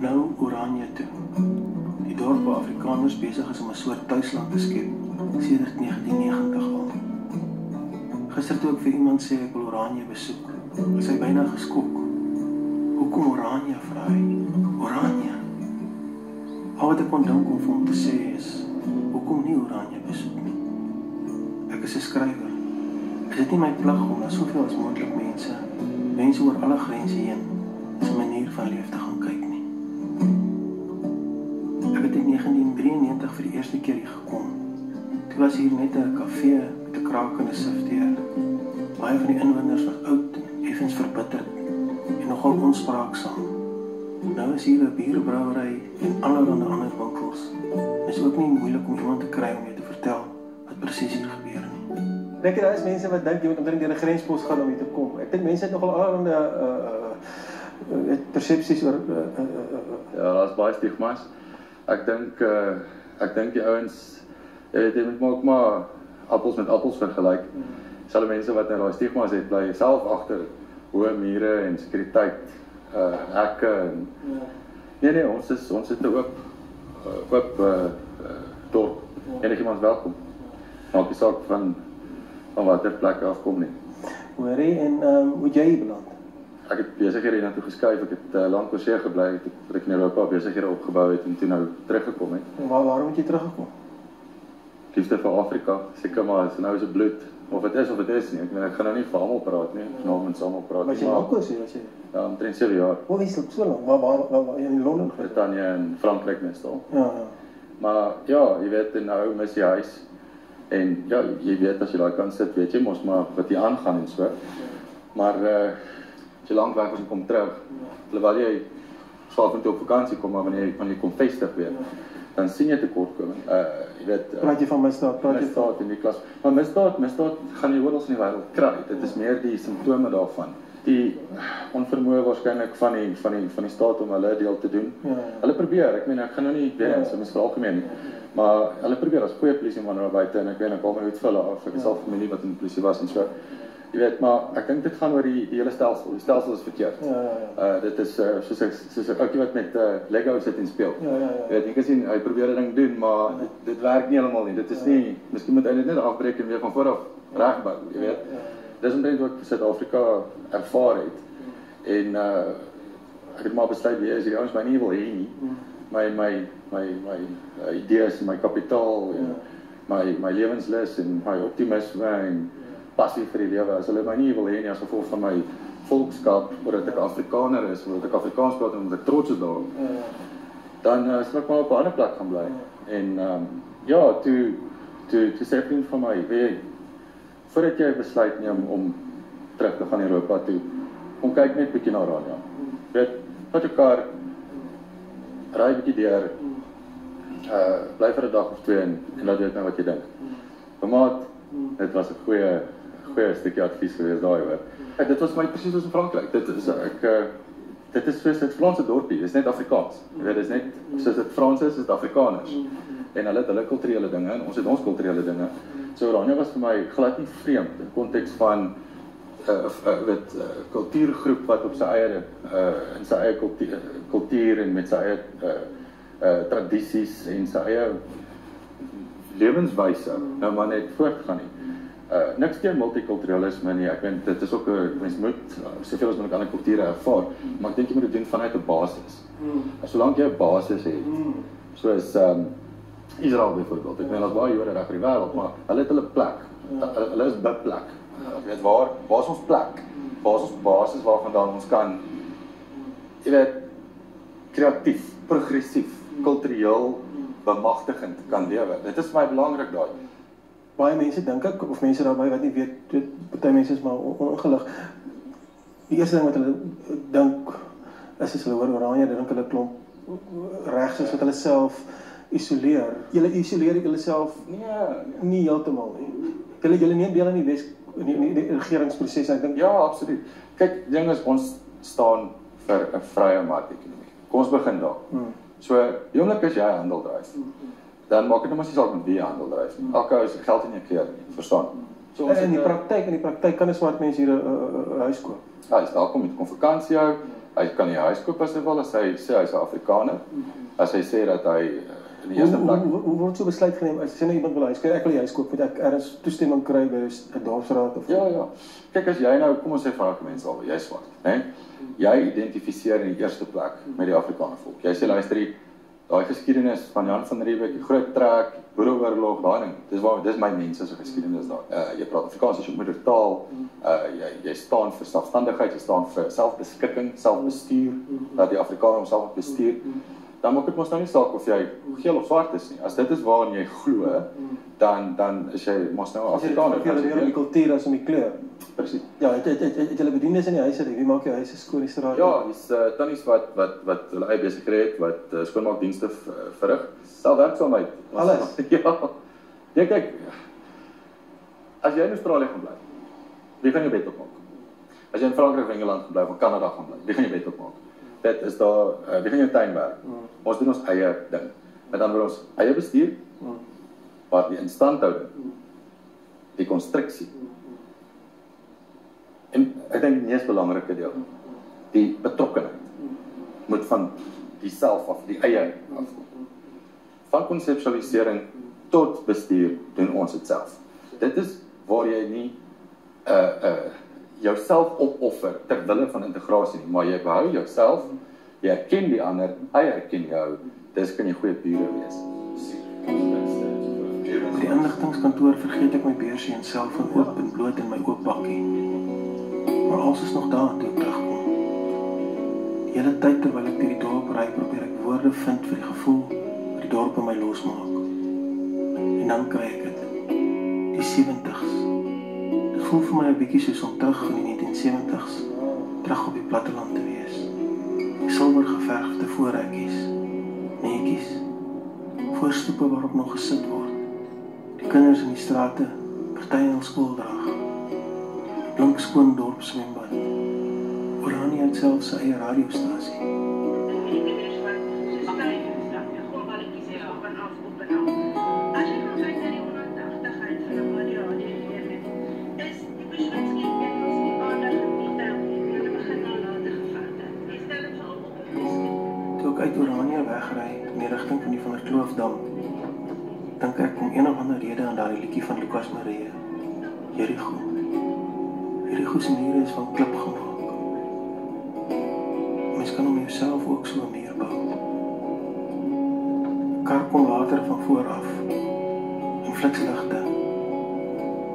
Nou Oranje toe. Die dorp waar Afrikaners besig is om 'n soort tuisland te skep, sedert 1990 al. Gister toe ek vir iemand sê ek wil Oranje besoek, was hy byna geskok. Hoekom Oranje, vra hy? Oranje? Al wat ek kon dink om vir hom te sê is, hoekom nie Oranje besoek nie? Ek is 'n skrywer. Is dit nie my plig om na soveel as moontlik mense oor alle grense heen, is 'n manier van leef te gaan kyk nie? Ek het in 1993 vir die eerste keer hier gekom. Toe was hier net 'n kafee met 'n krakende sifteer. Baie van die inwoners was oud, effens verbitterd en nogal onspraaksaam. Nou is hier 'n bierbrouwery en allerlei ander winkels. Dit is ook nie moeilik om iemand te kry om jou te vertel wat presies hier gebeur nie. Dink jy daar is mense wat dink jy moet omtrent deur 'n grenspos gaan om hier te kom? Ek dink mense het nogal allerlei persepsies oor ja, daar's baie stigmas. Ek dink die ouens jy moet ook maar appels met appels vergelyk. Selfe mense wat nou daai stigmas het, bly self agter hoë mure en sekuriteit, hekke en nee, ons het 'n oop dorp. Enigiemand welkom. Maak nie saak van watter plek afkom nie. Hoorie, en hoe jy hier beland? Ek het besighede hier naartoe geskuif. Ek het lank oor see gebly, het ek in Europa besighede opgebou het en toe nou teruggekom het. En waarom het jy teruggekom? Liefde vir Afrika, seker maar, is nou so bloed. Of het is nie. Ek gaan nou nie vir almal praat nie, namens almal praat. Was jy lank oor see, Ja, omtrent 7 jaar. Hoe is dit so lank? Waar in Londen? Brittanje en Frankryk meestal. Ja. Maar ja, jy weet, nou mis jy huis. En ja, jy weet as jy daar kan sit, weet jy mos maar wat hier aangaan en so. Maar as jy lank weg was en kom terug, terwyl jy af en toe op vakansie kom, maar wanneer jy kom vestig weer, dan sien jy tekortkoming. Jy weet, praat jy van misdaad, misdaad in die klas. Maar misdaad gaan jy oral in die wêreld kry. Dit is meer die simptome daarvan. Die onvermoë waarskynlik van die staat om hulle deel te doen. Ja. Hulle probeer, ek gaan nou nie weer eens, mis vir algemeen nie. Maar hulle probeer as goeie polisieman daar buite en ek weet ek al my uit vir hulle af. Ek is al familie wat in die polisie was en so. Jy weet, maar ek dink dit gaan oor die hele stelsel. Die stelsel is verkeerd. Ja. Dit is soos 'n ouetjie wat met Lego sit en speel. Ja. Jy weet, jy kan sien hy probeer 'n ding doen, maar dit werk nie heeltemal nie. Dit is nie, miskien moet hy dit net afbreek en weer van voor af regbou, jy weet. Dis omtrent wat Suid-Afrika ervaar het. En ek het maar besluit wie is die ouens my nie wil hê nie. My idees en my kapitaal en my lewenslus en my optimisme en passie vir die lewe. As hulle my nie wil hê nie as gevolg van my volkskap, omdat ek Afrikaner is, omdat ek Afrikaans praat en omdat ek trots is daarop, dan sal ek maar op 'n ander plek gaan bly. En ja, toe sê 'n vriend van my, weet jy, voordat jy besluit neem om terug te gaan Europa toe, kom kyk net bietjie na Oranje. Weet, vat jou kar, ry bietjie deur, bly vir 'n dag of twee en laat weet my wat jy dink. Maat, dit was 'n goeie stukkie advies geweest daai hoor. Dit was my presies soos in Frankryk. Dit is soos 'n Franse dorpie, dit is net Afrikaans. Jy weet, dit is net soos dit Frans is dit Afrikaners. En hulle het hulle kulturele dinge en ons het ons kulturele dinge. So Oranje was vir my glad nie vreemd in konteks van kultuurgroep wat op sy eie in sy eie kultuur en met sy eie tradisies en sy eie lewenswyse nou maar net voortgaan nie. Niks teen multikulturalisme nie. Ek weet dit is ook 'n mens moet soveel as moontlik ander kulture ervaar, maar ek dink jy moet dit doen vanuit 'n basis. Solank jy 'n basis het, soos Israel byvoorbeeld. Ek weet daar's baie Jode reg oor die wêreld, maar hulle het hulle plek. Hulle is bidplek. Jy weet waar is ons plek? Waar is ons basis waarvandaan ons kan, jy weet, kreatief, progressief, kultureel bemagtigend kan lewe. Dit is vir my belangrik daai. Baie mense dink ek, of mense daarby wat nie weet, party mense is maar ongelig. Die eerste ding wat hulle dink is as hulle hoor Oranje, dan dink hulle klomp regs is wat hulle self isoleer. Julle isoleer julle self nie heeltemal nie. Julle neem deel aan die regeringsproses. Ek dink ja, absoluut. Kyk, die ding is ons staan vir 'n vrye markekonomie. Kom ons begin daar. So, die oomblik as jy handel dryf, dan maak dit nou maar nie saak met wie jy handel dryf nie. Elke ou se geld in jou keer nie, verstaan? So ons in die praktyk kan 'n swart mens hier 'n huis koop. Ja, jy is welkom, jy kom vakansie hou, Hy kan nie huis koop as hy wil, as hy sê hy's 'n Afrikaner. As hy sê dat hy in die eerste plek Hoe word so besluit geneem? As jy nou iemand wil huis kry, ek wil die huis koop, moet ek ergens toestemming kry by 'n dorpsraad of Ja. Kyk, as jy nou, kom ons sê vir elke mens al, jy swart, né? Jy identifiseer in die eerste plek met die Afrikaner volk. Jy sê luister, daai geskiedenis van Jan van Riebeeck, die groot trek, Boereoorlog, daai ding. Dis my mense se geskiedenis daar. Jy praat Afrikaans as jou moedertaal. Jy staan vir selfstandigheid, jy staan vir selfbeskikking, selfbestuur, dat die Afrikaner homself bestuur. Dan maak dit mos nou nie saak of jy geel of swart is nie. As dit is waarin jy glo, dan is jy mos nou 'n Afrikaner. As jy die kultuur as om die kleur. Presies. Ja, het julle bedienis in die huise, wie maak jou huise skoon die straat? Ja, dis tannies wat hulle eie besigheid het, wat skoonmaakdienste verrig. Selfwerksaamheid. Alles? Ja. Nee, kyk, as jy in Australië gaan bly, wie gaan jou bed opmaak? As jy in Frankryk of Engeland gaan bly, of Kanada gaan bly, wie gaan jou bed opmaak? Dit is daar, wie gaan jou tuin werk? Ons doen ons eie ding. Met ander woorde, ons eie bestuur, maar die instandhouding, die konstruksie. En ek dink die mees belangrike deel, die betrokkenheid, moet van die self af, die eie afkom. Van konseptualisering tot bestuur doen ons dit self. Dit is waar jy nie jouself opoffer ter wille van integrasie nie, maar jy behou jouself, jy erken die ander, hy erken jou, dis kan jy goeie bure wees. By die inligtingskantoor vergeet ek my beursie en selfoon oop en bloot in my oop bakkie. Maar alles is nog daar toe ek terugkom. Die hele tyd terwyl ek deur die dorp ry, probeer ek woorde vind vir die gevoel wat die dorp in my losmaak. En dan kry ek dit. Die 70's. Dit voel vir my 'n bietjie soos om terug in die 1970's, terug op die platteland te wees. Die silwergeverfde voorhekkies, netjies, voorstoepe waarop nog gesit word. Die kinders in die strate, party in hul skooldrag. Blink skoon dorpswembad. Oranje het self sy eie radiostasie. Toe ek uit Oranje wegry in die rigting van die Van der Kloofdam, dink ek om een of ander rede aan daardie liedjie van Lucas Maree, Jericho. Jericho se mure is van klip gemaak. Mens kan om jouself ook so 'n muur bou. Kar kom later van vooraf, en flitsligte.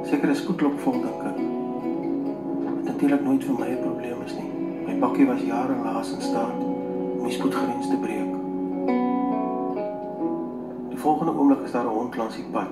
Seker 'n spoedklop vol, dink ek. Wat natuurlik nooit vir my 'n probleem is nie. My bakkie was jare laas in staat om die spoedgrens te breek. Die volgende oomblik is daar 'n hond langs die pad.